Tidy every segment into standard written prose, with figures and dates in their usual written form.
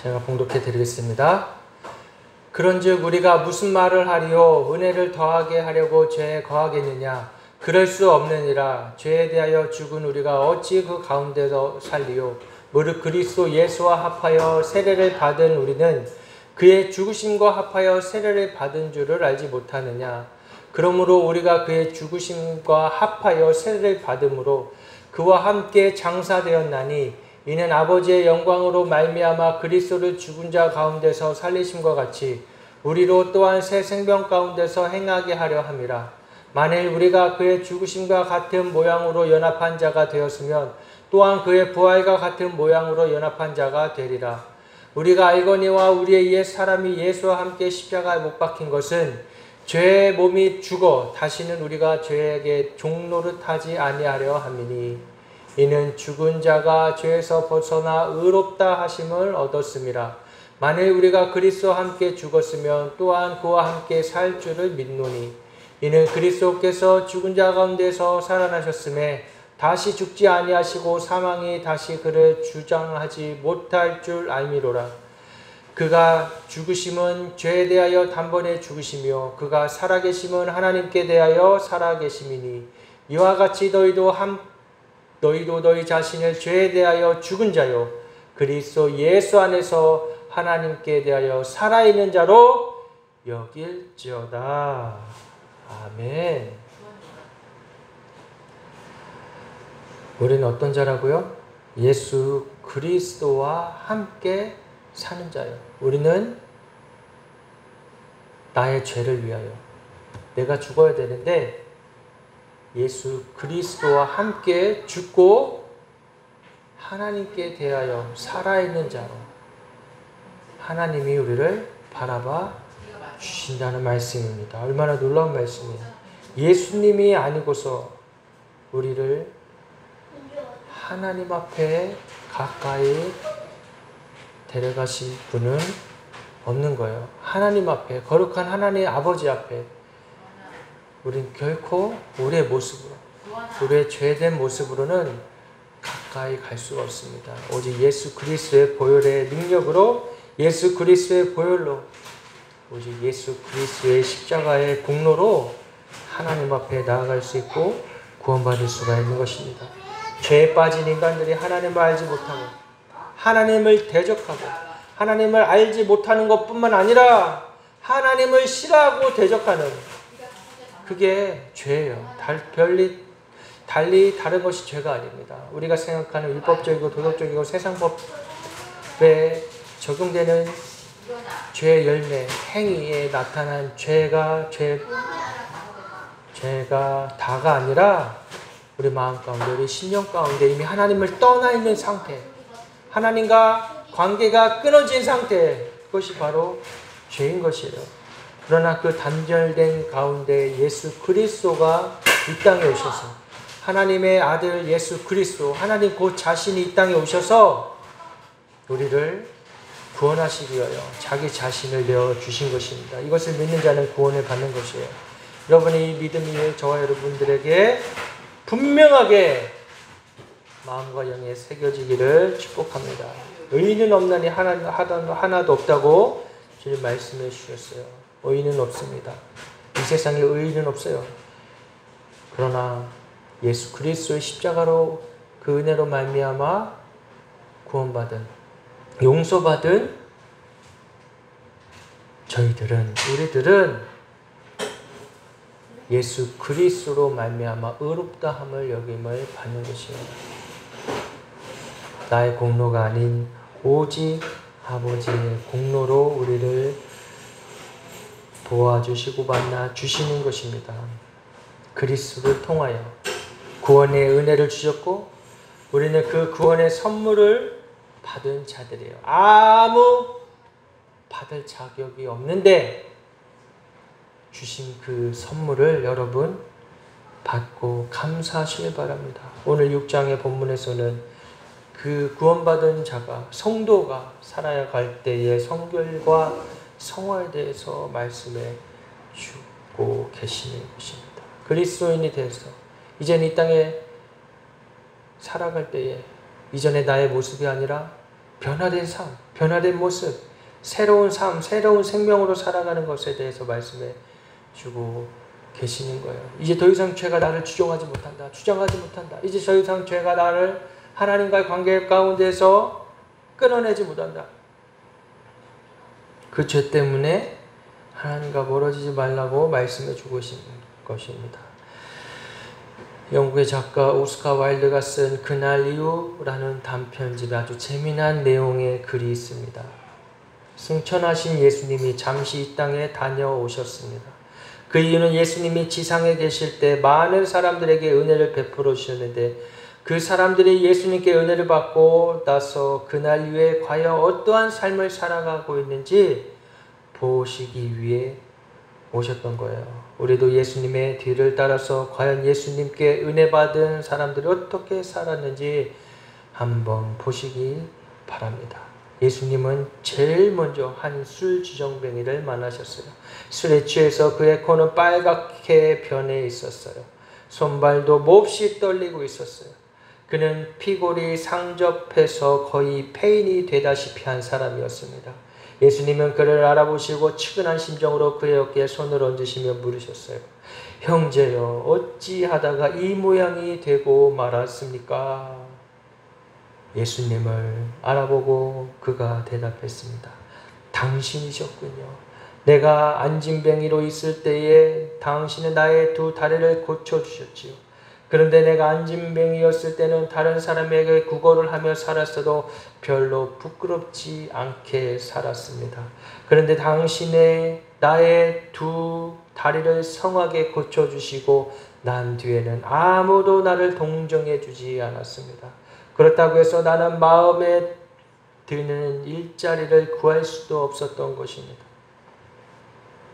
제가 봉독해 드리겠습니다. 그런즉 우리가 무슨 말을 하리요? 은혜를 더하게 하려고 죄에 거하겠느냐? 그럴 수 없느니라. 죄에 대하여 죽은 우리가 어찌 그 가운데서 살리요? 무릇 그리스도 예수와 합하여 세례를 받은 우리는 그의 죽으심과 합하여 세례를 받은 줄을 알지 못하느냐? 그러므로 우리가 그의 죽으심과 합하여 세례를 받음으로 그와 함께 장사되었나니 이는 아버지의 영광으로 말미암아 그리스도를 죽은 자 가운데서 살리심과 같이 우리로 또한 새 생명 가운데서 행하게 하려 함이라. 만일 우리가 그의 죽으심과 같은 모양으로 연합한 자가 되었으면 또한 그의 부활과 같은 모양으로 연합한 자가 되리라. 우리가 알거니와 우리의 옛 사람이 예수와 함께 십자가에 못 박힌 것은 죄의 몸이 죽어 다시는 우리가 죄에게 종노릇하지 아니하려 함이니 이는 죽은 자가 죄에서 벗어나 의롭다 하심을 얻었음이라. 만일 우리가 그리스도와 함께 죽었으면 또한 그와 함께 살 줄을 믿노니 이는 그리스도께서 죽은 자 가운데서 살아나셨음에 다시 죽지 아니하시고 사망이 다시 그를 주장하지 못할 줄 알미로라. 그가 죽으심은 죄에 대하여 단번에 죽으시며 그가 살아계심은 하나님께 대하여 살아계심이니 이와 같이 너희도 너희 자신을 죄에 대하여 죽은 자요 그리스도 예수 안에서 하나님께 대하여 살아있는 자로 여길지어다. 아멘. 우리는 어떤 자라고요? 예수 그리스도와 함께 사는 자요. 우리는 나의 죄를 위하여 내가 죽어야 되는데 예수 그리스도와 함께 죽고 하나님께 대하여 살아있는 자로 하나님이 우리를 바라봐 주신다는 말씀입니다. 얼마나 놀라운 말씀이에요. 예수님이 아니고서 우리를 하나님 앞에 가까이 데려가실 분은 없는 거예요. 하나님 앞에, 거룩한 하나님 아버지 앞에 우린 결코 우리의 모습으로, 우리의 죄된 모습으로는 가까이 갈 수가 없습니다. 오직 예수 그리스도의 보혈의 능력으로, 예수 그리스도의 보혈로, 오직 예수 그리스도의 십자가의 공로로 하나님 앞에 나아갈 수 있고 구원받을 수가 있는 것입니다. 죄에 빠진 인간들이 하나님을 알지 못하고 하나님을 대적하고 하나님을 알지 못하는 것뿐만 아니라 하나님을 싫어하고 대적하는 그게 죄예요. 달리 다른 것이 죄가 아닙니다. 우리가 생각하는 율법적이고 도덕적이고 세상법에 적용되는 죄의 열매, 행위에 나타난 죄가 다가 아니라 우리 마음 가운데, 우리 심령 가운데 이미 하나님을 떠나 있는 상태, 하나님과 관계가 끊어진 상태, 그것이 바로 죄인 것이에요. 그러나 그 단절된 가운데 예수 그리스도가 이 땅에 오셔서 하나님의 아들 예수 그리스도, 하나님 그 자신이 이 땅에 오셔서 우리를 구원하시기 위하여 자기 자신을 내어주신 것입니다. 이것을 믿는 자는 구원을 받는 것이에요. 여러분의 이 믿음이 저와 여러분들에게 분명하게 마음과 영에 새겨지기를 축복합니다. 의인은 없나니 하나도 없다고 주님 말씀해 주셨어요. 의인은 없습니다. 이 세상에 의인은 없어요. 그러나 예수 그리스도의 십자가로 그 은혜로 말미암아 구원받은, 용서받은 우리들은 예수 그리스도로 말미암아 의롭다함을 여김을 받는 것입니다. 나의 공로가 아닌 오직 아버지의 공로로 우리를 도와주시고 만나 주시는 것입니다. 그리스도를 통하여 구원의 은혜를 주셨고 우리는 그 구원의 선물을 받은 자들이에요. 아무 받을 자격이 없는데 주신 그 선물을 여러분 받고 감사하시길 바랍니다. 오늘 6장의 본문에서는 그 구원받은 자가, 성도가 살아야 갈 때의 성결과 성화에 대해서 말씀해 주고 계시는 것입니다. 그리스도인이 돼서 이제는 이 땅에 살아갈 때에 이전의 나의 모습이 아니라 변화된 삶, 변화된 모습, 새로운 삶, 새로운 생명으로 살아가는 것에 대해서 말씀해 주고 계시는 거예요. 이제 더 이상 죄가 나를 주장하지 못한다. 주장하지 못한다. 이제 더 이상 죄가 나를 하나님과의 관계 가운데서 끊어내지 못한다. 그 죄 때문에 하나님과 멀어지지 말라고 말씀해 주고 계신 것입니다. 영국의 작가 오스카 와일드가 쓴 그날 이후라는 단편집에 아주 재미난 내용의 글이 있습니다. 승천하신 예수님이 잠시 이 땅에 다녀오셨습니다. 그 이유는 예수님이 지상에 계실 때 많은 사람들에게 은혜를 베풀어 주셨는데 그 사람들이 예수님께 은혜를 받고 나서 그날 이후에 과연 어떠한 삶을 살아가고 있는지 보시기 위해 오셨던 거예요. 우리도 예수님의 뒤를 따라서 과연 예수님께 은혜 받은 사람들이 어떻게 살았는지 한번 보시기 바랍니다. 예수님은 제일 먼저 한 술주정뱅이를 만나셨어요. 술에 취해서 그의 코는 빨갛게 변해 있었어요. 손발도 몹시 떨리고 있었어요. 그는 피골이 상접해서 거의 폐인이 되다시피 한 사람이었습니다. 예수님은 그를 알아보시고 측은한 심정으로 그의 어깨에 손을 얹으시며 물으셨어요. 형제여, 어찌하다가 이 모양이 되고 말았습니까? 예수님을 알아보고 그가 대답했습니다. 당신이셨군요. 내가 안진뱅이로 있을 때에 당신은 나의 두 다리를 고쳐주셨지요. 그런데 내가 안진뱅이였을 때는 다른 사람에게 구걸을 하며 살았어도 별로 부끄럽지 않게 살았습니다. 그런데 당신의 나의 두 다리를 성하게 고쳐주시고 난 뒤에는 아무도 나를 동정해 주지 않았습니다. 그렇다고 해서 나는 마음에 드는 일자리를 구할 수도 없었던 것입니다.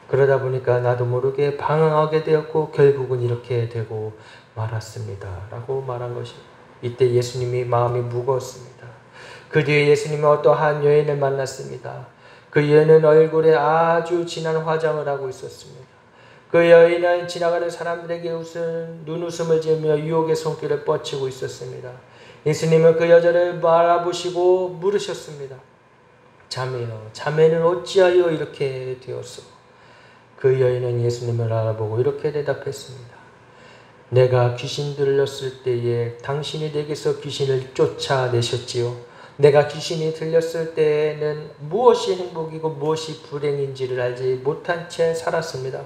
그러다 보니까 나도 모르게 방황하게 되었고 결국은 이렇게 되고 말았습니다. 라고 말한 것입니다. 이때 예수님이 마음이 무거웠습니다. 그 뒤에 예수님은 어떠한 여인을 만났습니다. 그 여인은 얼굴에 아주 진한 화장을 하고 있었습니다. 그 여인은 지나가는 사람들에게 눈웃음을 지으며 유혹의 손길을 뻗치고 있었습니다. 예수님은 그 여자를 바라보시고 물으셨습니다. 자매여, 자매는 어찌하여 이렇게 되었소? 그 여인은 예수님을 알아보고 이렇게 대답했습니다. 내가 귀신 들렸을 때에 당신이 내게서 귀신을 쫓아내셨지요. 내가 귀신이 들렸을 때에는 무엇이 행복이고 무엇이 불행인지를 알지 못한 채 살았습니다.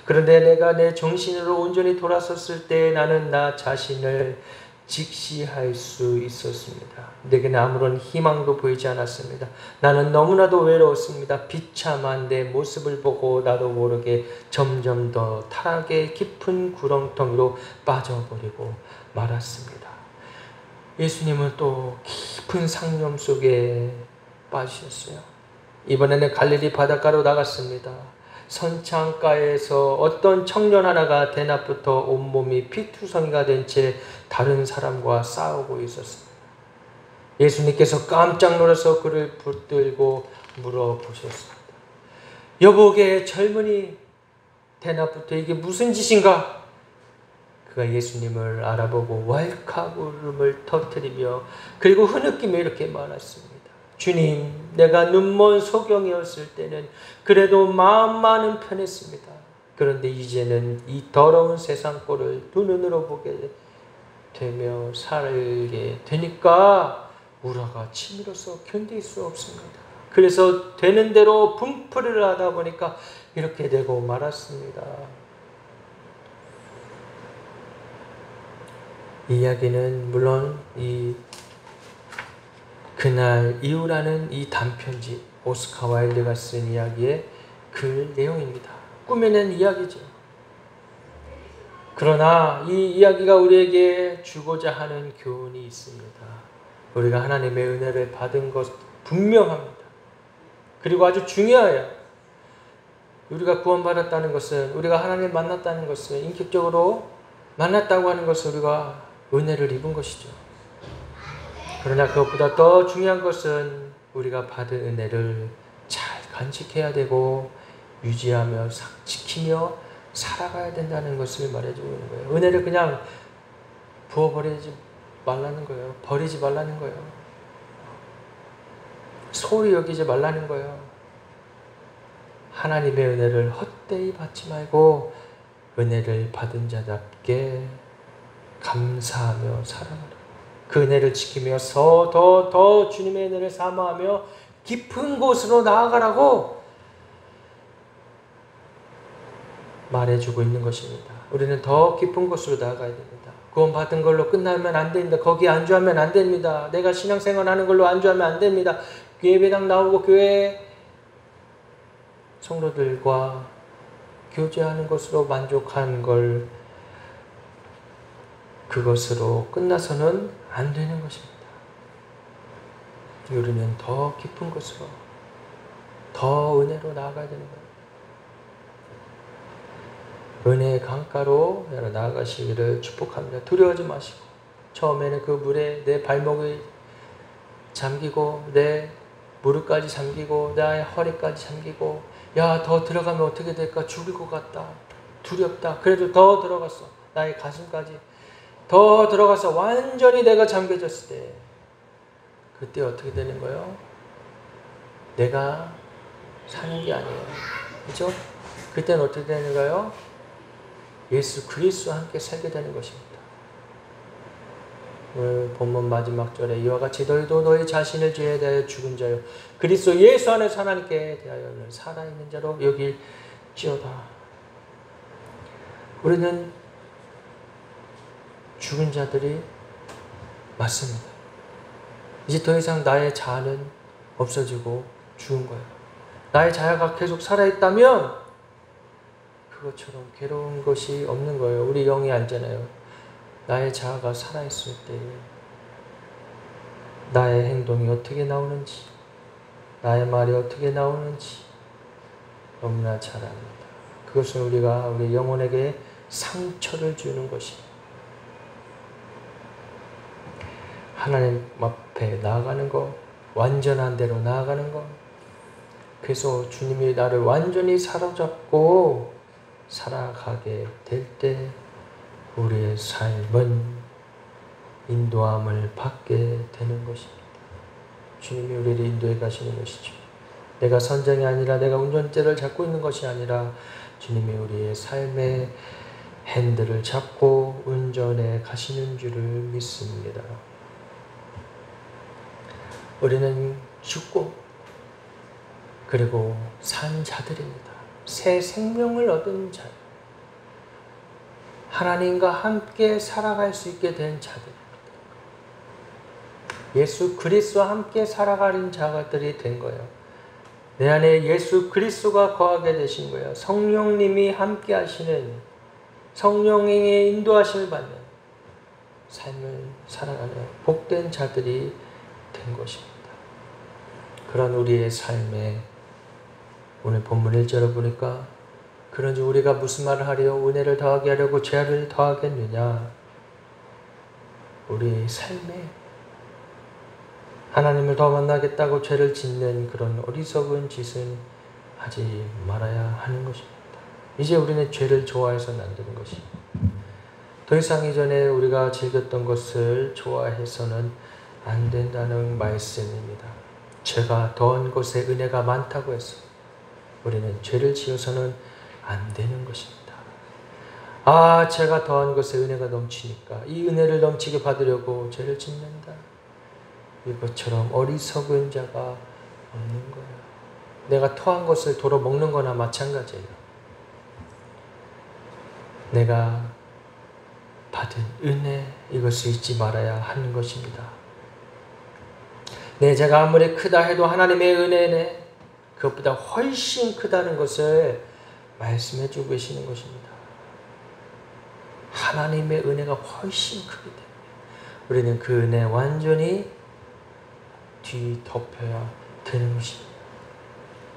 그런데 내가 내 정신으로 온전히 돌아섰을 때 나는 나 자신을 직시할 수 있었습니다. 내게는 아무런 희망도 보이지 않았습니다. 나는 너무나도 외로웠습니다. 비참한 내 모습을 보고 나도 모르게 점점 더 타락의 깊은 구렁텅이로 빠져버리고 말았습니다. 예수님은 또 깊은 상념 속에 빠지셨어요. 이번에는 갈릴리 바닷가로 나갔습니다. 선창가에서 어떤 청년 하나가 대낮부터 온몸이 피투성이가 된 채 다른 사람과 싸우고 있었습니다. 예수님께서 깜짝 놀라서 그를 붙들고 물어보셨습니다. 여보게 젊은이, 대낮부터 이게 무슨 짓인가? 그가 예수님을 알아보고 왈칵 울음을 터뜨리며 그리고 흐느끼며 이렇게 말했습니다. 주님, 내가 눈먼 소경이었을 때는 그래도 마음만은 편했습니다. 그런데 이제는 이 더러운 세상 꼴을 두 눈으로 보게 되며 살게 되니까 우라가 치밀어서 견딜 수 없습니다. 그래서 되는 대로 분풀이를 하다 보니까 이렇게 되고 말았습니다. 이 이야기는 물론 이 그날 이후라는 이 단편집 오스카 와일드가 쓴 이야기의 그 내용입니다. 꾸며낸 이야기죠. 그러나 이 이야기가 우리에게 주고자 하는 교훈이 있습니다. 우리가 하나님의 은혜를 받은 것 분명합니다. 그리고 아주 중요해요. 우리가 구원받았다는 것은, 우리가 하나님을 만났다는 것은, 인격적으로 만났다고 하는 것은 우리가 은혜를 입은 것이죠. 그러나 그것보다 더 중요한 것은 우리가 받은 은혜를 잘 간직해야 되고 유지하며 지키며 살아가야 된다는 것을 말해주고 있는 거예요. 은혜를 그냥 부어버리지 말라는 거예요. 버리지 말라는 거예요. 소홀히 여기지 말라는 거예요. 하나님의 은혜를 헛되이 받지 말고 은혜를 받은 자답게 감사하며 살아가라. 그 은혜를 지키며 더 주님의 은혜를 사모하며 깊은 곳으로 나아가라고 말해주고 있는 것입니다. 우리는 더 깊은 곳으로 나아가야 됩니다. 구원받은 걸로 끝나면 안 됩니다. 거기에 안주하면 안 됩니다. 내가 신앙생활하는 걸로 안주하면 안 됩니다. 예배당 나오고 교회 성도들과 교제하는 것으로 만족하는 걸 그것으로 끝나서는 안 되는 것입니다. 우리는 더 깊은 곳으로 더 은혜로 나아가야 되는 거예요. 은혜의 강가로 나아가시기를 축복합니다. 두려워하지 마시고 처음에는 그 물에 내 발목이 잠기고 내 무릎까지 잠기고 나의 허리까지 잠기고 야, 더 들어가면 어떻게 될까? 죽을 것 같다. 두렵다. 그래도 더 들어갔어. 나의 가슴까지 더 들어가서 완전히 내가 잠겨졌을 때 그때 어떻게 되는 거예요? 내가 사는 게 아니에요. 그렇죠? 그때는 어떻게 되는 거예요? 예수 그리스도와 함께 살게 되는 것입니다. 오늘 본문 마지막 절에 이와 같이 너희도 너희 자신을 죄에 대하여 죽은 자요 그리스도 예수 안에서 하나님께 대하여 살아있는 자로 여길지어다. 우리는 죽은 자들이 맞습니다. 이제 더 이상 나의 자아는 없어지고 죽은 거예요. 나의 자아가 계속 살아있다면 그것처럼 괴로운 것이 없는 거예요. 우리 영이 알잖아요. 나의 자아가 살아있을 때 나의 행동이 어떻게 나오는지 나의 말이 어떻게 나오는지 너무나 잘 압니다. 그것은 우리가 우리 영혼에게 상처를 주는 것입니다. 하나님 앞에 나아가는 것, 완전한 대로 나아가는 것, 그래서 주님이 나를 완전히 사로잡고 살아가게 될 때 우리의 삶은 인도함을 받게 되는 것입니다. 주님이 우리를 인도해 가시는 것이죠. 내가 선장이 아니라 내가 운전대를 잡고 있는 것이 아니라 주님이 우리의 삶의 핸들을 잡고 운전해 가시는 줄을 믿습니다. 우리는 죽고 그리고 산 자들입니다. 새 생명을 얻은 자, 하나님과 함께 살아갈 수 있게 된 자들입니다. 예수 그리스도와 함께 살아가는 자들이 된 거예요. 내 안에 예수 그리스도가 거하게 되신 거예요. 성령님이 함께 하시는, 성령의 인도하심을 받는 삶을 살아가는 복된 자들이 된 것입니다. 그런 우리의 삶에 오늘 본문 1절을 보니까 그런지 우리가 무슨 말을 하려 은혜를 더하게 하려고 죄를 더하겠느냐. 우리의 삶에 하나님을 더 만나겠다고 죄를 짓는 그런 어리석은 짓은 하지 말아야 하는 것입니다. 이제 우리는 죄를 좋아해서는 안 되는 것입니다. 더 이상 이전에 우리가 즐겼던 것을 좋아해서는 안 된다는 말씀입니다. 죄가 더한 곳에 은혜가 많다고 해서 우리는 죄를 지어서는 안 되는 것입니다. 아, 죄가 더한 곳에 은혜가 넘치니까 이 은혜를 넘치게 받으려고 죄를 짓는다. 이것처럼 어리석은 자가 없는 거예요. 내가 토한 것을 도로 먹는 거나 마찬가지예요. 내가 받은 은혜, 이것을 잊지 말아야 하는 것입니다. 내 죄가 아무리 크다 해도 하나님의 은혜는 그것보다 훨씬 크다는 것을 말씀해 주고 계시는 것입니다. 하나님의 은혜가 훨씬 크기 때문에 우리는 그 은혜 완전히 뒤덮여야 되는 것입니다.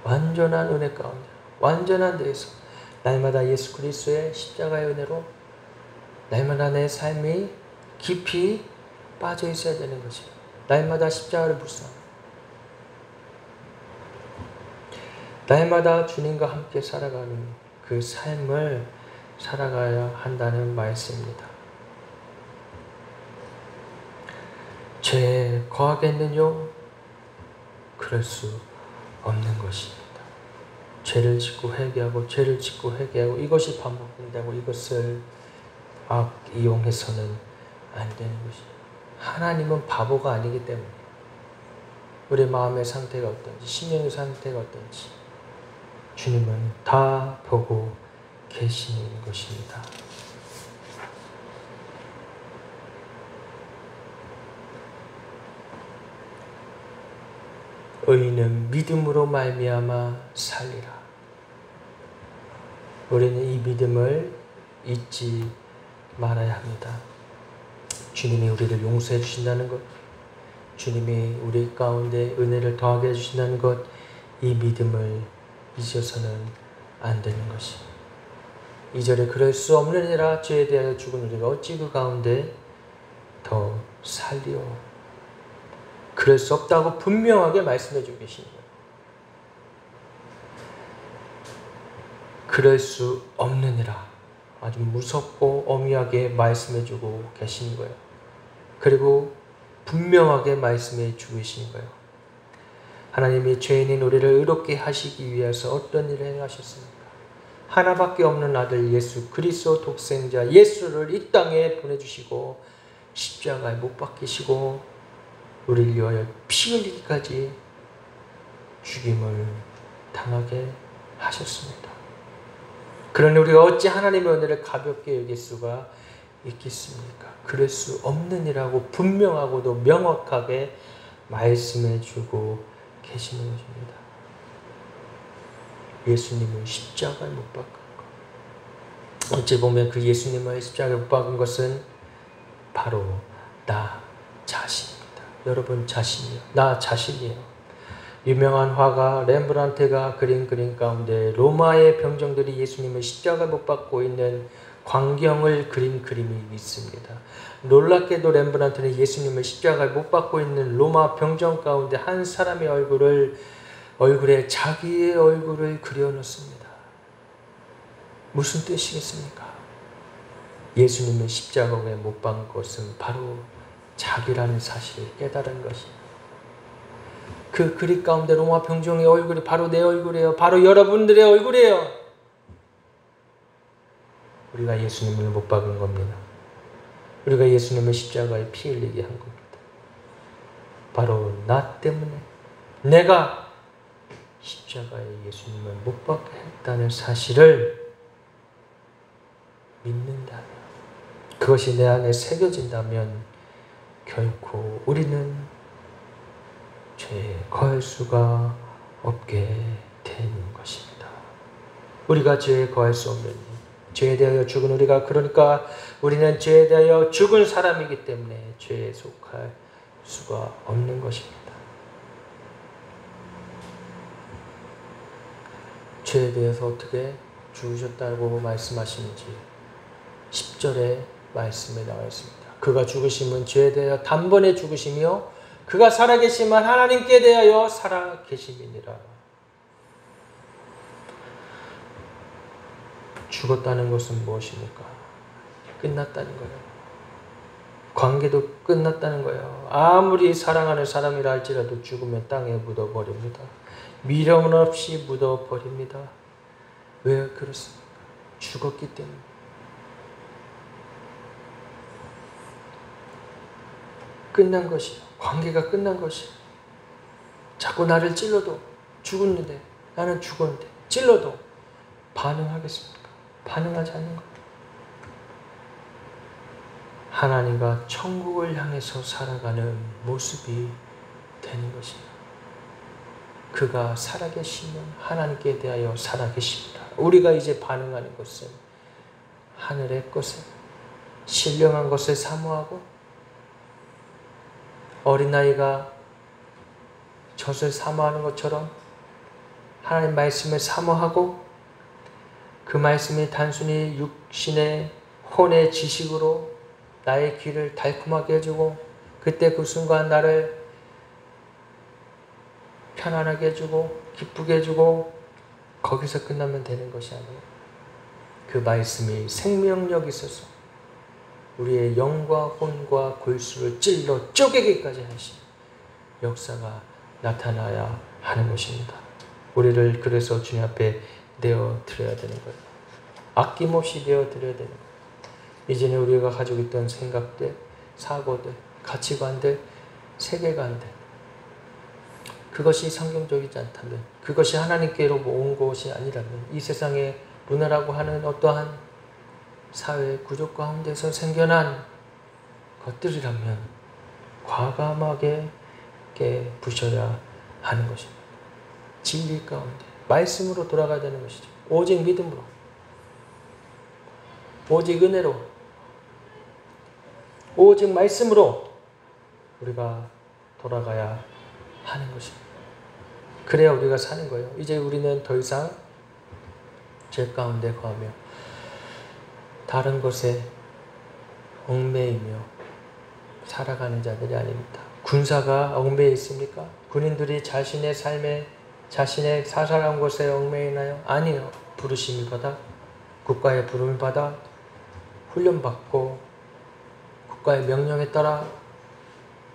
완전한 은혜 가운데, 완전한 데에서 날마다 예수 그리스도의 십자가의 은혜로 날마다 내 삶이 깊이 빠져 있어야 되는 것입니다. 날마다 십자가를 묵상하고 날마다 주님과 함께 살아가는 그 삶을 살아가야 한다는 말씀입니다. 죄에 거하겠느냐? 그럴 수 없는 것입니다. 죄를 짓고 회개하고 죄를 짓고 회개하고 이것이 반복된다고 이것을 이용해서는 안 되는 것입니다. 하나님은 바보가 아니기 때문에 우리 마음의 상태가 어떤지 심령의 상태가 어떤지 주님은 다 보고 계시는 것입니다. 의인은 믿음으로 말미암아 살리라. 우리는 이 믿음을 잊지 말아야 합니다. 주님이 우리를 용서해 주신다는 것, 주님이 우리 가운데 은혜를 더하게 해주신다는 것, 이 믿음을 잊어서는 안 되는 것이. 2절에 그럴 수 없느니라 죄에 대하여 죽은 우리가 어찌 그 가운데 더 살리오. 그럴 수 없다고 분명하게 말씀해 주고 계시는 거예요. 그럴 수 없느니라 아주 무섭고 엄하게 말씀해 주고 계시는 거예요. 그리고 분명하게 말씀해 주고 계시는 거예요. 하나님이 죄인인 우리를 의롭게 하시기 위해서 어떤 일을 행하셨습니까? 하나밖에 없는 아들 예수 그리스도 독생자 예수를 이 땅에 보내주시고 십자가에 못 박히시고 우리를 위하여 피 흘리기까지 죽임을 당하게 하셨습니다. 그러니 우리가 어찌 하나님의 은혜를 가볍게 여길 수가 있겠습니까? 그럴 수 없느니라고 분명하고도 명확하게 말씀해 주고 계시는 것입니다. 예수님을 십자가에 못 박은 것. 어찌 보면 그 예수님을 십자가에 못 박은 것은 바로 나 자신입니다. 여러분 자신이요. 나 자신이에요. 유명한 화가 렘브란트가 그린 그림 가운데 로마의 병정들이 예수님을 십자가에 못 박고 있는 광경을 그린 그림이 있습니다. 놀랍게도 렘브란트는 예수님을 십자가에 못 박고 있는 로마 병정 가운데 한 사람의 얼굴에 자기의 얼굴을 그려놓습니다. 무슨 뜻이겠습니까? 예수님을 십자가에 못 박은 것은 바로 자기라는 사실을 깨달은 것입니다. 그 그림 가운데 로마 병정의 얼굴이 바로 내 얼굴이에요. 바로 여러분들의 얼굴이에요. 우리가 예수님을 못 박은 겁니다. 우리가 예수님을 십자가에 피 흘리게 한 겁니다. 바로 나 때문에 내가 십자가에 예수님을 못 박게 했다는 사실을 믿는다면, 그것이 내 안에 새겨진다면 결코 우리는 죄에 거할 수가 없게 되는 것입니다. 우리가 죄에 거할 수 없는, 죄에 대하여 죽은 우리가, 그러니까 우리는 죄에 대하여 죽은 사람이기 때문에 죄에 속할 수가 없는 것입니다. 죄에 대해서 어떻게 죽으셨다고 말씀하시는지 10절의 말씀에 나와 있습니다. 그가 죽으심은 죄에 대하여 단번에 죽으시며 그가 살아계시면 하나님께 대하여 살아계심이니라. 죽었다는 것은 무엇입니까? 끝났다는 거예요. 관계도 끝났다는 거예요. 아무리 사랑하는 사람이라 할지라도 죽으면 땅에 묻어버립니다. 미련 없이 묻어버립니다. 왜 그렇습니까? 죽었기 때문에. 끝난 것이요. 관계가 끝난 것이요. 자꾸 나를 찔러도, 죽었는데, 나는 죽었는데 찔러도 반응하겠습니까? 반응하지 않는 것. 하나님과 천국을 향해서 살아가는 모습이 되는 것입니다. 그가 살아계시면 하나님께 대하여 살아계십니다. 우리가 이제 반응하는 것은 하늘의 것에, 신령한 것을 사모하고, 어린아이가 젖을 사모하는 것처럼 하나님 말씀을 사모하고, 그 말씀이 단순히 육신의 혼의 지식으로 나의 귀를 달콤하게 해주고, 그때 그 순간 나를 편안하게 해주고 기쁘게 해주고 거기서 끝나면 되는 것이 아니에요. 그 말씀이 생명력이 있어서 우리의 영과 혼과 골수를 찔러 쪼개기까지 하신 역사가 나타나야 하는 것입니다. 우리를 그래서 주님 앞에 내어드려야 되는 거예요. 아낌없이 내어드려야 되는 거예요. 이전에 우리가 가지고 있던 생각들, 사고들, 가치관들, 세계관들, 그것이 성경적이지 않다면, 그것이 하나님께로 온 것이 아니라면, 이 세상의 문화라고 하는 어떠한 사회 구조 가운데서 생겨난 것들이라면 과감하게 부셔야 하는 것입니다. 진리 가운데 말씀으로 돌아가야 되는 것이죠. 오직 믿음으로, 오직 은혜로, 오직 말씀으로 우리가 돌아가야 하는 것입니다. 그래야 우리가 사는 거예요. 이제 우리는 더 이상 죄 가운데 거하며 다른 것에 얽매이며 살아가는 자들이 아닙니다. 군사가 얽매여 있습니까? 군인들이 자신의 삶에, 자신의 사살한 곳에 얽매이나요? 아니요. 부르심을 받아, 국가의 부름을 받아 훈련받고 국가의 명령에 따라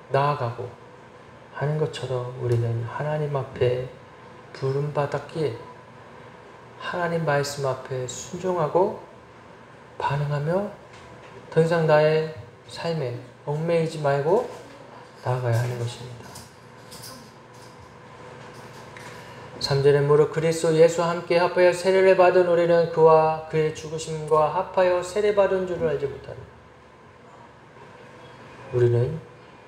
나아가고 하는 것처럼 우리는 하나님 앞에 부름받았기에 하나님 말씀 앞에 순종하고 반응하며 더 이상 나의 삶에 얽매이지 말고 나아가야 하는 것입니다. 3절에 무릇 그리스도 예수와 함께 합하여 세례를 받은 우리는 그와 그의 죽으심과 합하여 세례받은 줄을 알지 못하노라. 우리는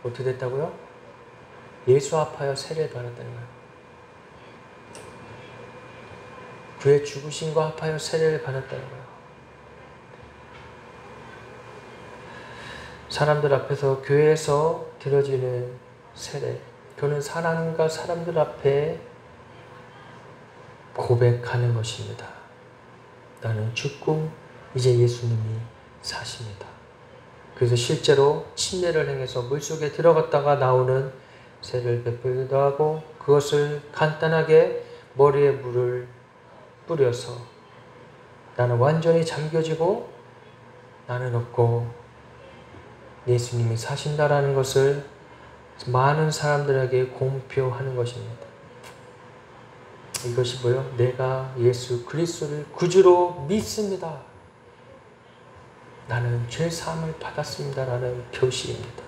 어떻게 됐다고요? 예수와 합하여 세례를 받았다는 거예요. 그의 죽으심과 합하여 세례를 받았다는 거예요. 사람들 앞에서, 교회에서 드려지는 세례, 그는 하나님과 사람들 앞에 고백하는 것입니다. 나는 죽고 이제 예수님이 사십니다. 그래서 실제로 침례를 행해서 물속에 들어갔다가 나오는 세례를 베풀기도 하고, 그것을 간단하게 머리에 물을 뿌려서 나는 완전히 잠겨지고 나는 없고 예수님이 사신다라는 것을 많은 사람들에게 공표하는 것입니다. 이것이 뭐요? 내가 예수 그리스도를 구주로 믿습니다. 나는 죄 사함을 받았습니다라는 표시입니다.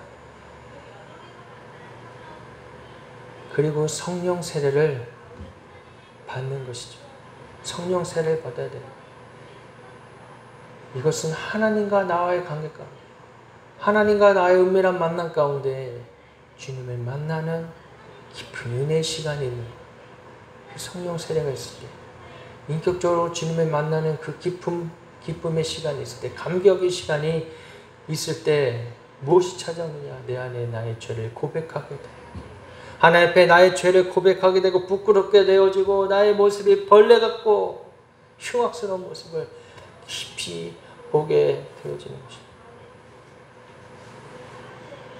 그리고 성령 세례를 받는 것이죠. 성령 세례를 받아야 돼요. 이것은 하나님과 나와의 관계 가운데, 하나님과 나의 은밀한 만남 가운데 주님을 만나는 깊은 은혜의 시간이 있는 그 성령 세례가 있을 때, 인격적으로 주님을 만나는 그 기쁨의 시간이 있을 때, 감격의 시간이 있을 때 무엇이 찾아오느냐? 내 안에 나의 죄를 고백하게 돼. 하나님 앞에 나의 죄를 고백하게 되고 부끄럽게 되어지고 나의 모습이 벌레 같고 흉악스러운 모습을 깊이 보게 되어지는 것입니다.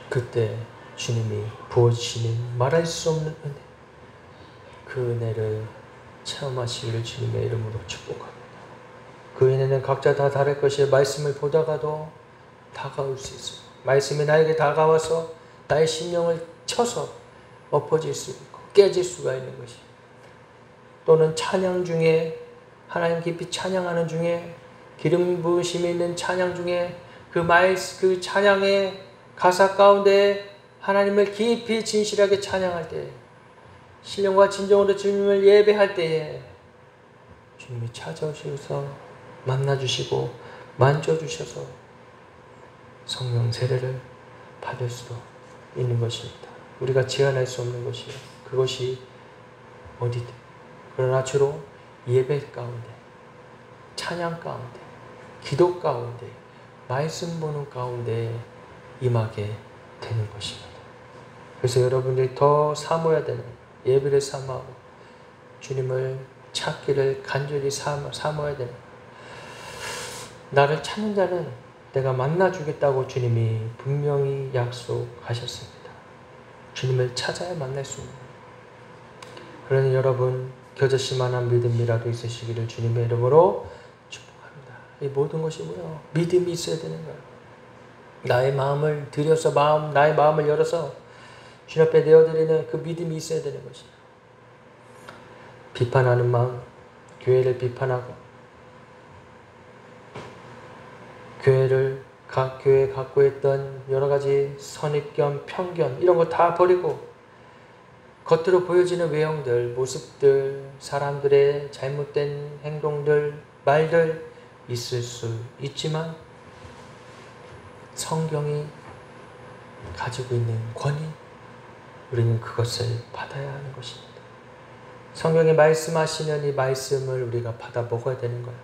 그때 주님이 부어주시는 말할 수 없는 은혜, 그 은혜를 체험하시기를 주님의 이름으로 축복합니다. 그 은혜는 각자 다 다를 것이에요. 말씀을 보다가도 다가올 수 있어요. 말씀이 나에게 다가와서 나의 심령을 쳐서 엎어질 수 있고 깨질 수가 있는 것이, 또는 찬양 중에, 하나님 깊이 찬양하는 중에, 기름 부으심이 있는 찬양 중에 그 찬양의 가사 가운데 하나님을 깊이 진실하게 찬양할 때, 신령과 진정으로 주님을 예배할 때에 주님이 찾아오셔서 만나주시고 만져주셔서 성령 세례를 받을 수도 있는 것입니다. 우리가 제한할 수 없는 것이에요. 그것이 어디든. 그러나 주로 예배 가운데, 찬양 가운데, 기도 가운데, 말씀 보는 가운데 임하게 되는 것입니다. 그래서 여러분들이 더 사모해야 되는, 예배를 사모하고 주님을 찾기를 간절히 사모해야 되는, 나를 찾는 자는 내가 만나주겠다고 주님이 분명히 약속하셨습니다. 주님을 찾아야 만날 수 있는, 그러니 여러분 겨자씨만한 믿음이라도 있으시기를 주님의 이름으로 축복합니다. 이 모든 것이 뭐예요? 믿음이 있어야 되는 거예요. 나의 마음을 들여서 나의 마음을 열어서 주님 앞에 내어드리는 그 믿음이 있어야 되는 것이에요. 비판하는 마음, 교회를 비판하고 교회에 갖고 있던 여러 가지 선입견, 편견 이런 거 다 버리고 겉으로 보여지는 외형들, 모습들, 사람들의 잘못된 행동들, 말들 있을 수 있지만 성경이 가지고 있는 권위, 우리는 그것을 받아야 하는 것입니다. 성경에 말씀하시는 이 말씀을 우리가 받아 먹어야 되는 거야.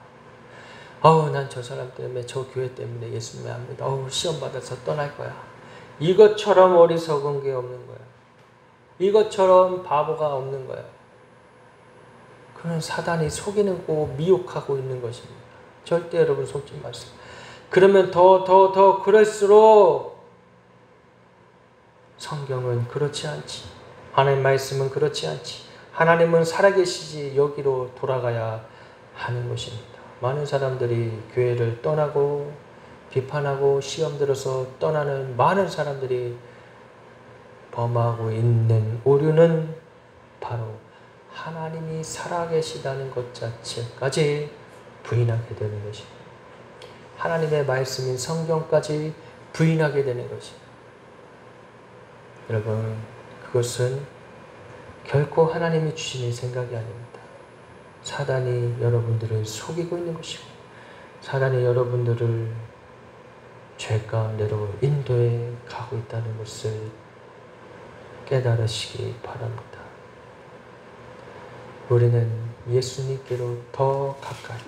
난 저 사람 때문에, 저 교회 때문에 예수님을 압니다. 시험 받아서 떠날 거야. 이것처럼 어리석은 게 없는 거야. 이것처럼 바보가 없는 거야. 그는 사단이 속이고 미혹하고 있는 것입니다. 절대 여러분 속지 마세요. 그러면 더 그럴수록 성경은 그렇지 않지. 하나님 말씀은 그렇지 않지. 하나님은 살아계시지 여기로 돌아가야 하는 것입니다. 많은 사람들이 교회를 떠나고 비판하고 시험 들어서 떠나는 많은 사람들이 범하고 있는 오류는 바로 하나님이 살아계시다는 것 자체까지 부인하게 되는 것입니다. 하나님의 말씀인 성경까지 부인하게 되는 것입니다. 여러분, 그것은 결코 하나님이 주시는 생각이 아닙니다. 사단이 여러분들을 속이고 있는 것이고 사단이 여러분들을 죄 가운데로 인도해 가고 있다는 것을 깨달으시기 바랍니다. 우리는 예수님께로 더 가까이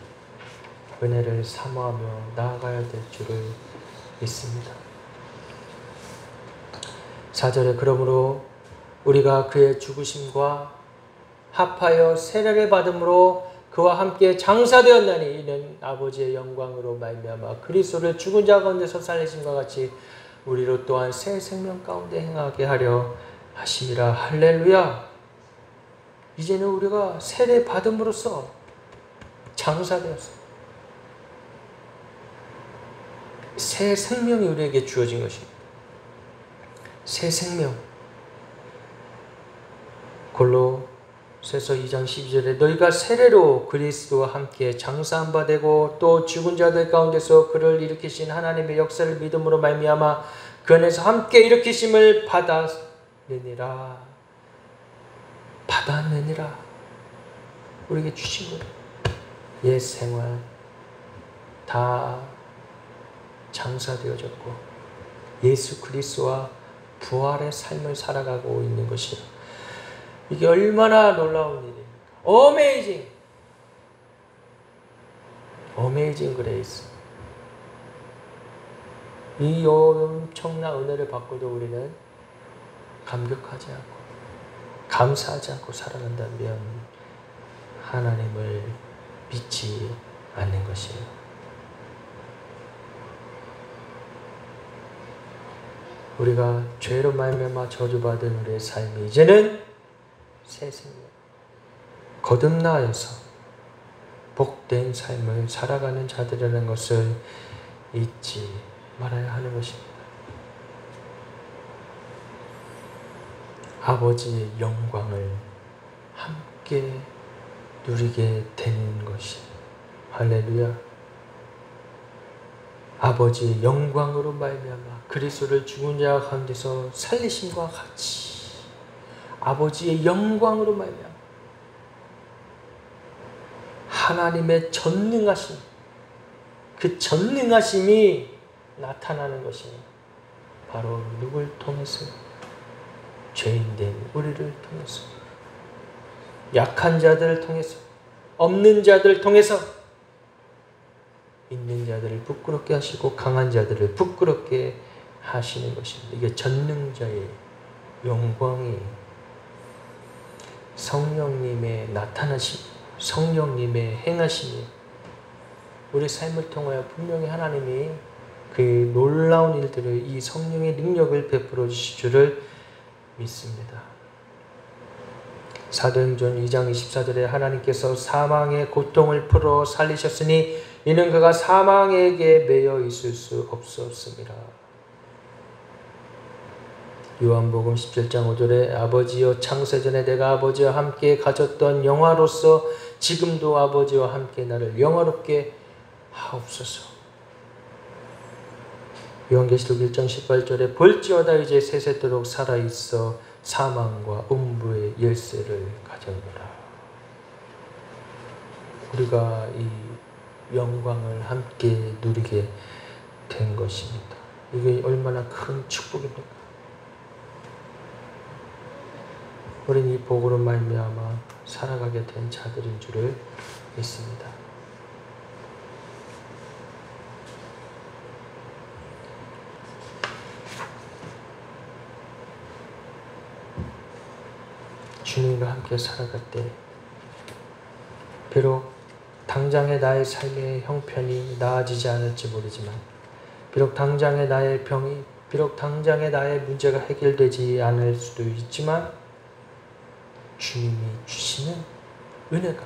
은혜를 사모하며 나아가야 될 줄을 믿습니다. 4절에 그러므로 우리가 그의 죽으심과 합하여 세례를 받음으로 그와 함께 장사되었나니 이는 아버지의 영광으로 말미암아 그리스도를 죽은 자 가운데서 살리심과 같이 우리로 또한 새 생명 가운데 행하게 하려 하심이라. 할렐루야. 이제는 우리가 세례 받음으로써 장사되었어. 새 생명이 우리에게 주어진 것입니다. 새 생명. 골로새서 2장 12절에 너희가 세례로 그리스도와 함께 장사한 바 되고 또 죽은 자들 가운데서 그를 일으키신 하나님의 역사를 믿음으로 말미암아 그 안에서 함께 일으키심을 받았느니라. 우리에게 주신 거예요. 옛 생활 다 장사되어졌고 예수 그리스도와 부활의 삶을 살아가고 있는 것이라. 이게 얼마나 놀라운 일입니까? 어메이징 그레이스. 이 엄청난 은혜를 받고도 우리는 감격하지 않고 감사하지 않고 살아간다면 하나님을 믿지 않는 것이에요. 우리가 죄로 말미암아 저주받은 우리의 삶이 이제는 새 생명, 거듭나여서 복된 삶을 살아가는 자들이라는 것을 잊지 말아야 하는 것입니다. 아버지의 영광을 함께 누리게 되는 것이 할렐루야. 아버지의 영광으로 말미암아 그리스도를 죽은 자 가운데서 살리심과 같이 아버지의 영광으로 말미암아 하나님의 전능하심, 그 전능하심이 나타나는 것입니다. 바로 누굴 통해서? 죄인된 우리를 통해서, 약한 자들을 통해서, 없는 자들을 통해서 있는 자들을 부끄럽게 하시고 강한 자들을 부끄럽게 하시는 것입니다. 이게 전능자의 영광이 성령님의 나타나심, 성령님의 행하심이 우리 삶을 통하여 분명히 하나님이 그 놀라운 일들을 이 성령의 능력을 베풀어 주실 줄을 믿습니다. 사도행전 2장 24절에 하나님께서 사망의 고통을 풀어 살리셨으니 이는 그가 사망에게 매여 있을 수 없었습니다. 요한복음 17장 5절에 아버지여 창세전에 내가 아버지와 함께 가졌던 영화로서 지금도 아버지와 함께 나를 영화롭게 하옵소서. 요한계시록 1장 18절에 볼지어다 이제 세세토록 살아있어 사망과 음부의 열쇠를 가졌노라. 우리가 이 영광을 함께 누리게 된 것입니다. 이게 얼마나 큰 축복입니까? 우리는 이 복으로 말미암아 살아가게 된 자들인 줄을 믿습니다. 주님과 함께 살아갈 때 비록 당장의 나의 삶의 형편이 나아지지 않을지 모르지만, 비록 당장의 나의 병이, 비록 당장의 나의 문제가 해결되지 않을 수도 있지만, 주님이 주시는 은혜가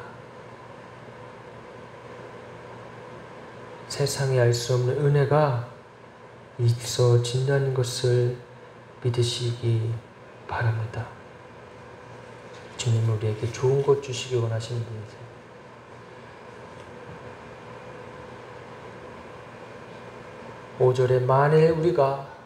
세상에 알 수 없는 은혜가 있어진다는 것을 믿으시기 바랍니다. 주님은 우리에게 좋은 것 주시기 원하시는 분이세요. 오절에 만일 우리가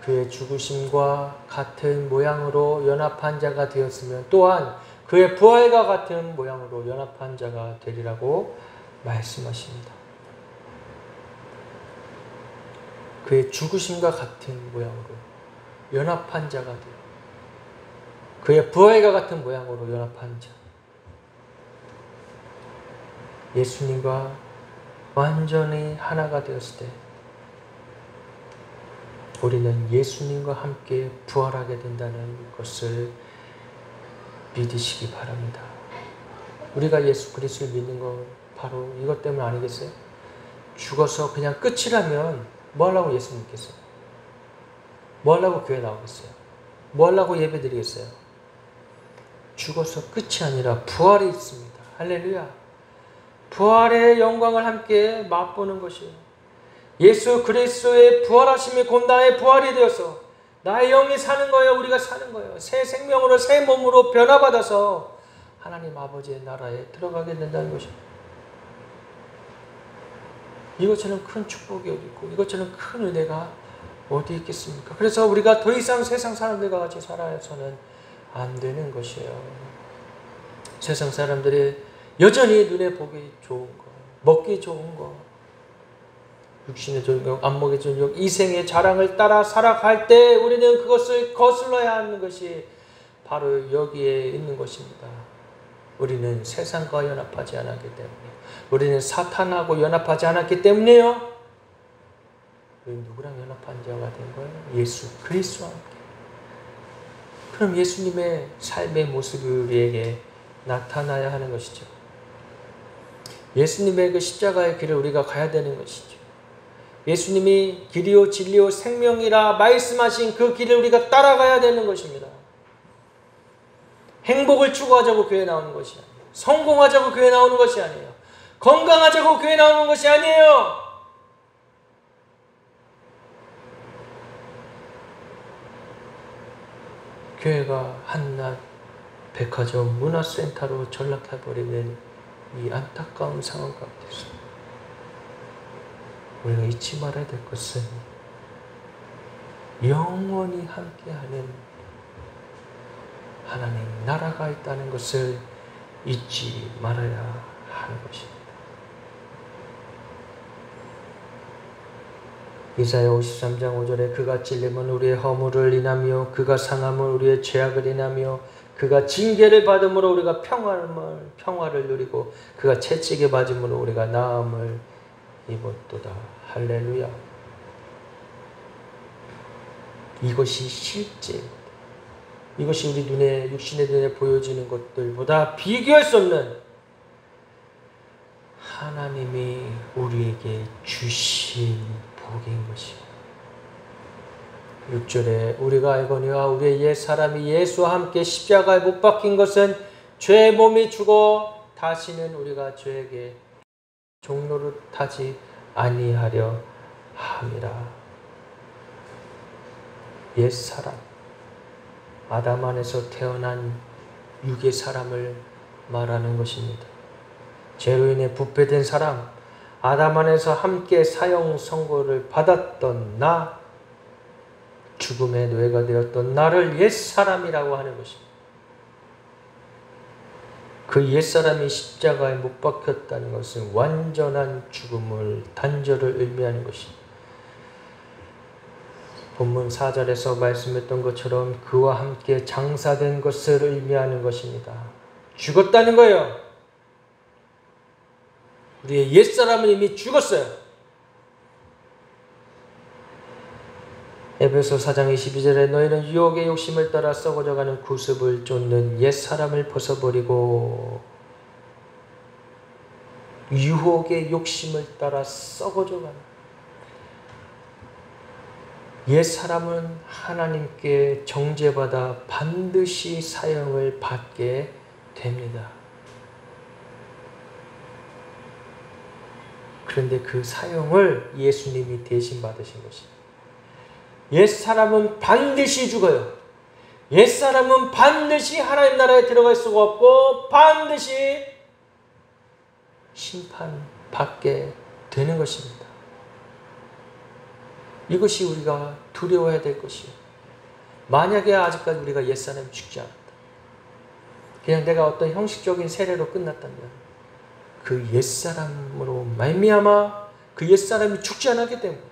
그의 죽으심과 같은 모양으로 연합한 자가 되었으면 또한 그의 부활과 같은 모양으로 연합한 자가 되리라고 말씀하십니다. 그의 죽으심과 같은 모양으로 연합한 자가 되어 그의 부활과 같은 모양으로 연합한 자, 예수님과 완전히 하나가 되었을 때 우리는 예수님과 함께 부활하게 된다는 것을 믿으시기 바랍니다. 우리가 예수 그리스도를 믿는 건 바로 이것 때문 아니겠어요? 죽어서 그냥 끝이라면 뭐 하려고 예수 믿겠어요? 뭐 하려고 교회 나오겠어요? 뭐 하려고 예배 드리겠어요? 죽어서 끝이 아니라 부활이 있습니다. 할렐루야. 부활의 영광을 함께 맛보는 것이에요. 예수 그리스도의 부활하심이 곧 나의 부활이 되어서 나의 영이 사는 거예요. 우리가 사는 거예요. 새 생명으로 새 몸으로 변화받아서 하나님 아버지의 나라에 들어가게 된다는 것입니다. 이것처럼 큰 축복이 어디 있고 이것처럼 큰 은혜가 어디 있겠습니까? 그래서 우리가 더 이상 세상 사람들과 같이 살아서는 안 되는 것이에요. 세상 사람들이 여전히 눈에 보기 좋은 거, 먹기 좋은 거, 육신의 존경, 안목의 존경, 이생의 자랑을 따라 살아갈 때 우리는 그것을 거슬러야 하는 것이 바로 여기에 있는 것입니다. 우리는 세상과 연합하지 않았기 때문에, 우리는 사탄하고 연합하지 않았기 때문에요. 우리는 누구랑 연합한 자가 된 거예요? 예수 그리스도와 함께. 그럼 예수님의 삶의 모습이 우리에게 나타나야 하는 것이죠. 예수님의 그 십자가의 길을 우리가 가야 되는 것이죠. 예수님이 길이요 진리요 생명이라 말씀하신 그 길을 우리가 따라가야 되는 것입니다. 행복을 추구하자고 교회 나오는 것이 아니에요. 성공하자고 교회 나오는 것이 아니에요. 건강하자고 교회 나오는 것이 아니에요. 교회가 한낱 백화점 문화센터로 전락해버리는 이 안타까운 상황 가운데서 우리가 잊지 말아야 될 것은 영원히 함께하는 하나님 나라가 있다는 것을 잊지 말아야 하는 것입니다. 이사야 53장 5절에 그가 찔림은 우리의 허물을 인하며 그가 상함은 우리의 죄악을 인하며 그가 징계를 받음으로 우리가 평화를 누리고 그가 채찍에 맞음으로 우리가 나음을 입었도다. 할렐루야. 이것이 실제, 이것이 우리 눈에, 육신의 눈에 보여지는 것들보다 비교할 수 없는 하나님이 우리에게 주신 복인 것이요. 6절에 우리가 알거니와 우리의 옛 사람이 예수와 함께 십자가에 못 박힌 것은 죄의 몸이 죽어 다시는 우리가 죄에게 종노릇하지 아니하려 함이라. 옛사람, 아담 안에서 태어난 육의 사람을 말하는 것입니다. 죄로 인해 부패된 사람, 아담 안에서 함께 사형 선고를 받았던 나, 죽음의 노예가 되었던 나를 옛사람이라고 하는 것입니다. 그 옛사람이 십자가에 못 박혔다는 것은 완전한 죽음을, 단절을 의미하는 것입니다. 본문 4절에서 말씀했던 것처럼 그와 함께 장사된 것을 의미하는 것입니다. 죽었다는 거예요. 우리의 옛사람은 이미 죽었어요. 에베소 4장 22절에 너희는 유혹의 욕심을 따라 썩어져가는 구습을 쫓는 옛사람을 벗어버리고, 유혹의 욕심을 따라 썩어져가는 옛사람은 하나님께 정죄받아 반드시 사형을 받게 됩니다. 그런데 그 사형을 예수님이 대신 받으신 것입니다. 옛사람은 반드시 죽어요. 옛사람은 반드시 하나님 나라에 들어갈 수가 없고 반드시 심판받게 되는 것입니다. 이것이 우리가 두려워해야 될 것이에요. 만약에 아직까지 우리가 옛사람이 죽지 않았다, 그냥 내가 어떤 형식적인 세례로 끝났다면 그 옛사람으로 말미암아 그 옛사람이 죽지 않았기 때문에,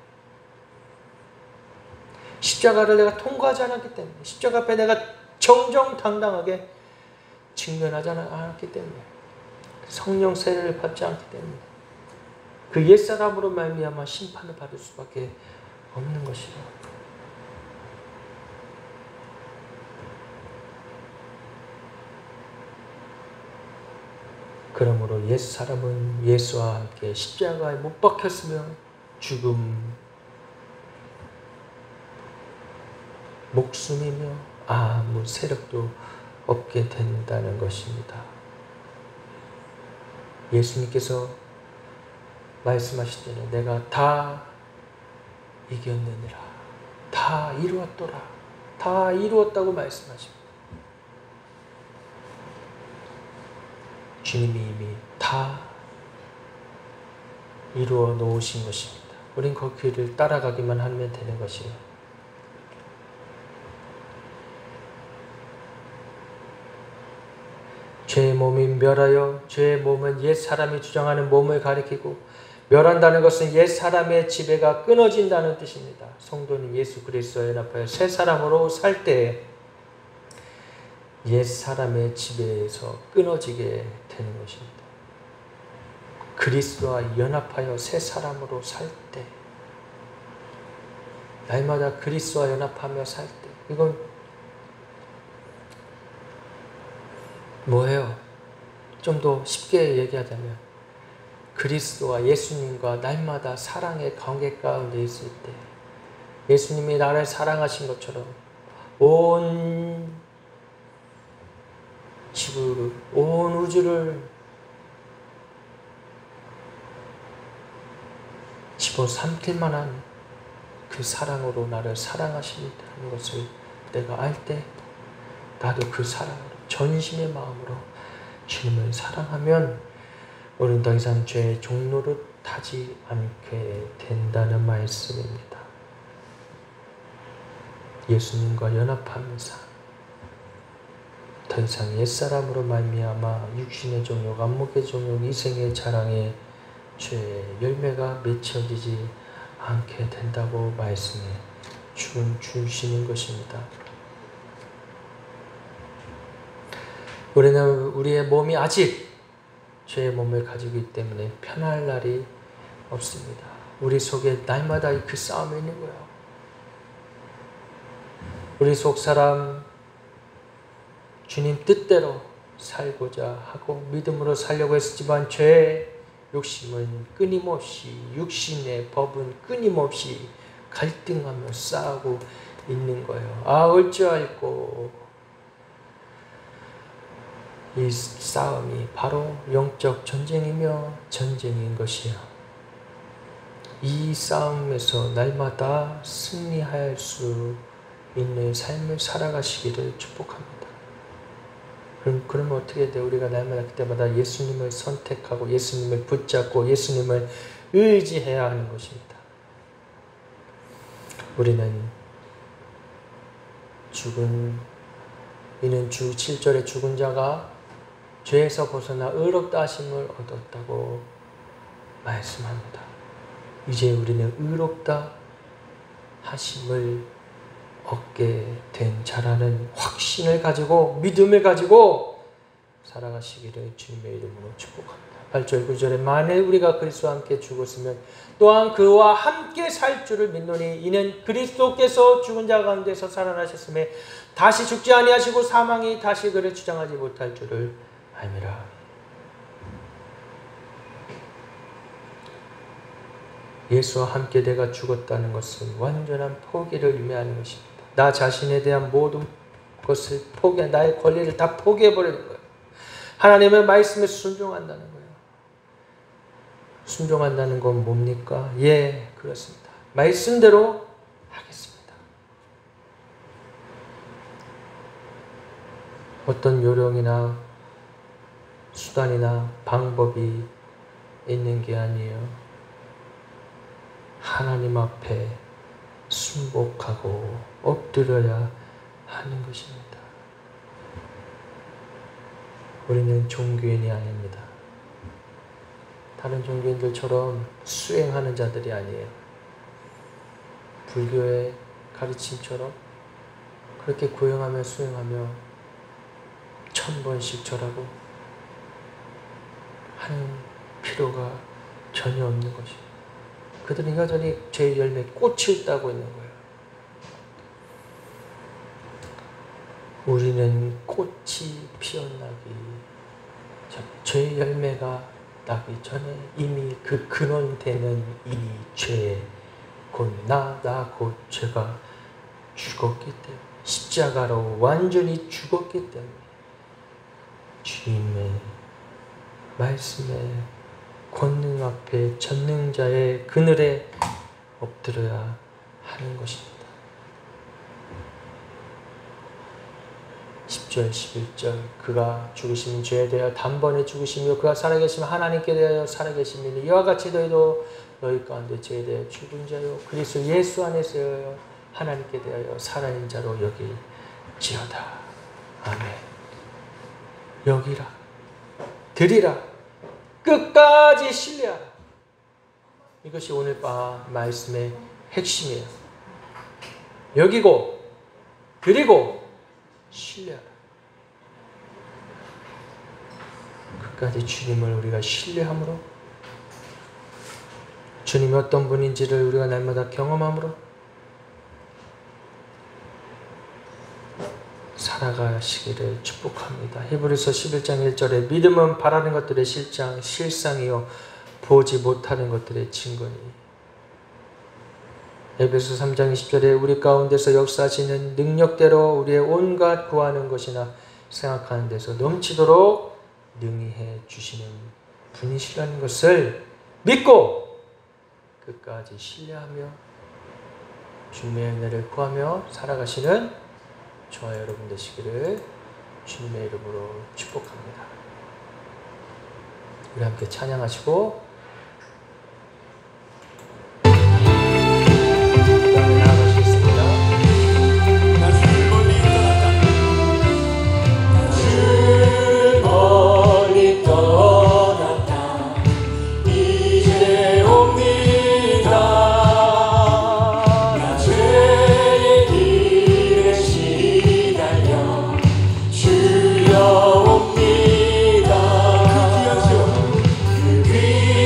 십자가를 내가 통과하지 않았기 때문에, 십자가 앞에 내가 정정당당하게 직면하지 않았기 때문에, 성령 세례를 받지 않기 때문에 그 옛사람으로 말미암아 심판을 받을 수밖에 없는 것이죠. 그러므로 옛사람은 예수와 함께 십자가에 못 박혔으며 죽음, 목숨이며 아무 세력도 없게 된다는 것입니다. 예수님께서 말씀하실 때는 내가 다 이겼느니라, 다 이루었더라, 다 이루었다고 말씀하십니다. 주님이 이미 다 이루어 놓으신 것입니다. 우린 그 길을 따라가기만 하면 되는 것이에요. 죄의 몸이 멸하여, 죄의 몸은 옛 사람이 주장하는 몸을 가리키고, 멸한다는 것은 옛 사람의 지배가 끊어진다는 뜻입니다. 성도는 예수 그리스도에 연합하여 새 사람으로 살 때 옛 사람의 지배에서 끊어지게 되는 것입니다. 그리스도와 연합하여 새 사람으로 살 때, 날마다 그리스도와 연합하며 살 때, 이건 뭐예요? 좀 더 쉽게 얘기하자면 그리스도와 예수님과 날마다 사랑의 관계 가운데 있을 때, 예수님이 나를 사랑하신 것처럼 온 지구를, 온 우주를 집어삼킬 만한 그 사랑으로 나를 사랑하신다는 것을 내가 알 때, 나도 그 사랑으로, 전심의 마음으로 주님을 사랑하면 우리는 더 이상 죄의 종노릇 하지 않게 된다는 말씀입니다. 예수님과 연합하면서 더 이상 옛사람으로 말미암아 육신의 정욕, 안목의 정욕, 이생의 자랑에 죄의 열매가 맺혀지지 않게 된다고 말씀해 주시는 것입니다. 우리는 우리의 몸이 아직 죄의 몸을 가지고 있기 때문에 편할 날이 없습니다. 우리 속에 날마다 그 싸움이 있는 거예요. 우리 속 사람 주님 뜻대로 살고자 하고 믿음으로 살려고 했지만 죄의 욕심은 끊임없이, 육신의 법은 끊임없이 갈등하며 싸우고 있는 거예요. 어찌할꼬. 이 싸움이 바로 영적 전쟁이며 전쟁인 것이요. 이 싸움에서 날마다 승리할 수 있는 삶을 살아가시기를 축복합니다. 그러면 어떻게 돼? 우리가 날마다 그때마다 예수님을 선택하고 예수님을 붙잡고 예수님을 의지해야 하는 것입니다. 우리는 이는 주 7절에 죽은 자가 죄에서 벗어나 의롭다 하심을 얻었다고 말씀합니다. 이제 우리는 의롭다 하심을 얻게 된 자라는 확신을 가지고 믿음을 가지고 살아가시기를 주님의 이름으로 축복합니다. 8절 9절에 만일 우리가 그리스도와 함께 죽었으면 또한 그와 함께 살 줄을 믿노니 이는 그리스도께서 죽은 자 가운데서 살아나셨음에 다시 죽지 아니하시고 사망이 다시 그를 주장하지 못할 줄을 알미라. 예수와 함께 내가 죽었다는 것은 완전한 포기를 의미하는 것입니다. 나 자신에 대한 모든 것을 나의 권리를 다 포기해버리는 거예요. 하나님의 말씀에 순종한다는 거예요. 순종한다는 건 뭡니까? 예, 그렇습니다. 말씀대로 하겠습니다. 어떤 요령이나 수단이나 방법이 있는 게 아니에요. 하나님 앞에 순복하고 엎드려야 하는 것입니다. 우리는 종교인이 아닙니다. 다른 종교인들처럼 수행하는 자들이 아니에요. 불교의 가르침처럼 그렇게 고행하며 수행하며 1000번씩 절하고 하는 필요가 전혀 없는 것입니다. 그들은 여전히 죄의 열매 꽃을 따고 있는 거예요. 우리는 꽃이 피어나기 전, 죄의 열매가 나기 전에 이미 그 근원되는 이 죄, 곧 나 곧 죄가 죽었기 때문에 십자가로 완전히 죽었기 때문에 주님의 말씀에 권능 앞에 전능자의 그늘에 엎드려야 하는 것입니다. 10절 11절 그가 죽으신 죄에 대하여 단번에 죽으시며 그가 살아계시면 하나님께 대하여 살아계시니 이와 같이 너희도 너희 가운데 죄에 대하여 죽은 자요 그리스도 예수 안에서 하나님께 대하여 살아있는 자로 여길지어다. 아멘. 여기라 드리라 끝까지 신뢰하라. 이것이 오늘 밤 말씀의 핵심이에요. 여기고 드리고 신뢰하라. 끝까지 주님을 우리가 신뢰함으로 주님이 어떤 분인지를 우리가 날마다 경험함으로 살아가시기를 축복합니다. 히브리서 11장 1절에 믿음은 바라는 것들의 실상이요 보지 못하는 것들의 증거니. 에베소 3장 20절에 우리 가운데서 역사하시는 능력대로 우리의 온갖 구하는 것이나 생각하는 데서 넘치도록 능히 해 주시는 분이시라는 것을 믿고 끝까지 신뢰하며 주님의 은혜를 구하며 살아가시는 저와 여러분 되시기를 주님의 이름으로 축복합니다. 우리 함께 찬양하시고 주여 옵니다. 그 귀한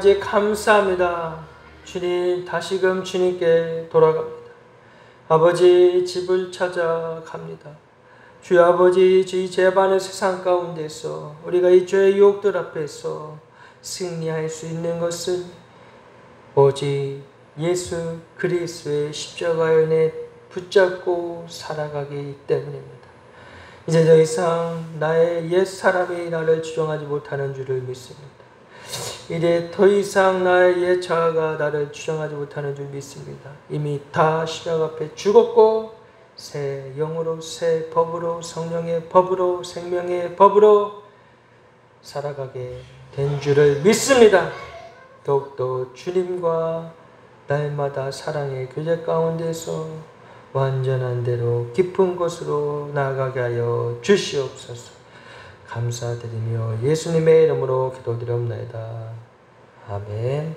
아버지 감사합니다. 주님, 다시금 주님께 돌아갑니다. 아버지, 집을 찾아갑니다. 주여 아버지, 이 죄반의 세상 가운데서 우리가 이 죄의 유혹들 앞에서 승리할 수 있는 것은 오직 예수 그리스도의 십자가의 은혜 붙잡고 살아가기 때문입니다. 이제 더 이상 나의 옛 사람이 나를 주장하지 못하는 줄을 믿습니다. 이제 더 이상 나의 옛 자아가 나를 주장하지 못하는 줄 믿습니다. 이미 다 십자가 앞에 죽었고 새 영으로, 새 법으로, 성령의 법으로, 생명의 법으로 살아가게 된 줄을 믿습니다. 더욱더 주님과 날마다 사랑의 교제 가운데서 완전한 대로 깊은 곳으로 나아가게 하여 주시옵소서. 감사드리며 예수님의 이름으로 기도드리옵나이다. 아멘.